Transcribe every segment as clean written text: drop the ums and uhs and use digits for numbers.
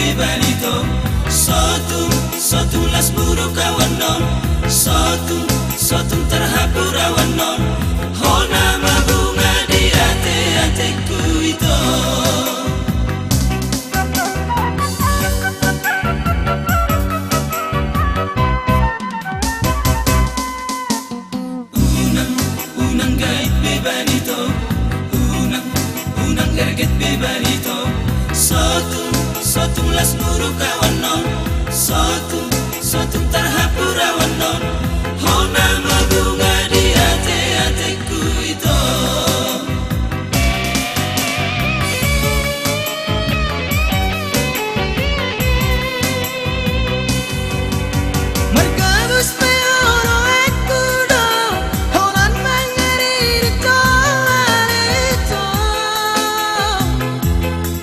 bebalito Sotung las muru kawan non Sotung terhapurawan non Hona mabunga di ate-ateku itu Unang gait bebalito Unang gerget bebalito Sotung las muru kawan non Sotung terhapurawan non Hona mabunga di ate-ateku itu Mergabus peoro ekudo Holan mangarito alito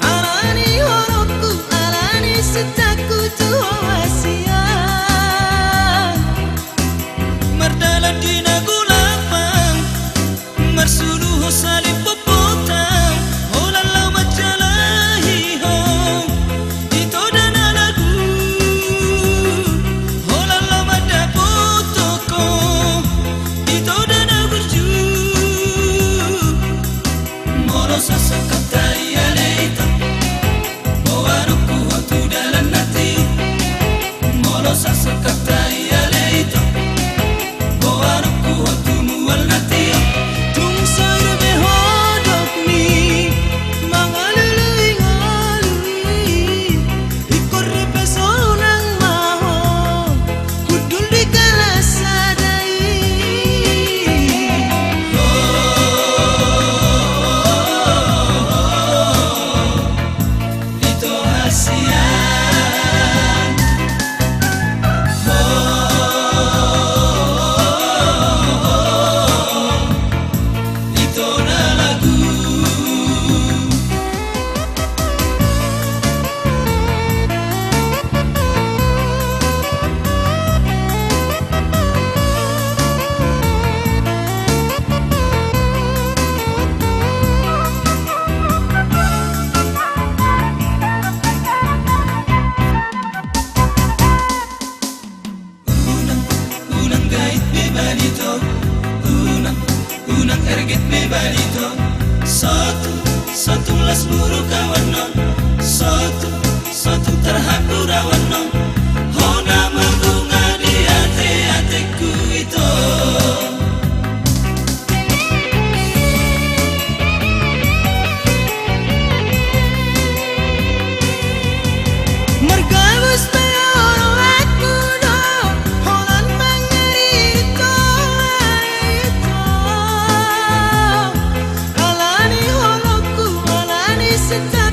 Alani horoku alani setaku tuhasia Mardalan di nagulapang Marsuluho salip popotang Holan lau macalahi hong Ito dan alagu Holan lau madapotoko Ito dan agurju Moro sasakap tayo aleito Bawaruku hotu dalan nati Moro sasakap tayo aleito Bawaruku hotu mual nati Tung sarbe hodok ni Mangalului ngalui Ikorre pesonang maho Kudul di kalasadai Ito hasian Ito na lagu Unang gait bebalito Unang erget bebalito Sotung las muru kawan non Sotung terhapurawan non Hona mabunga di ate-ateku itu Mergabus peoro ekudo Holan mangarito alito Alani horoku alani setaku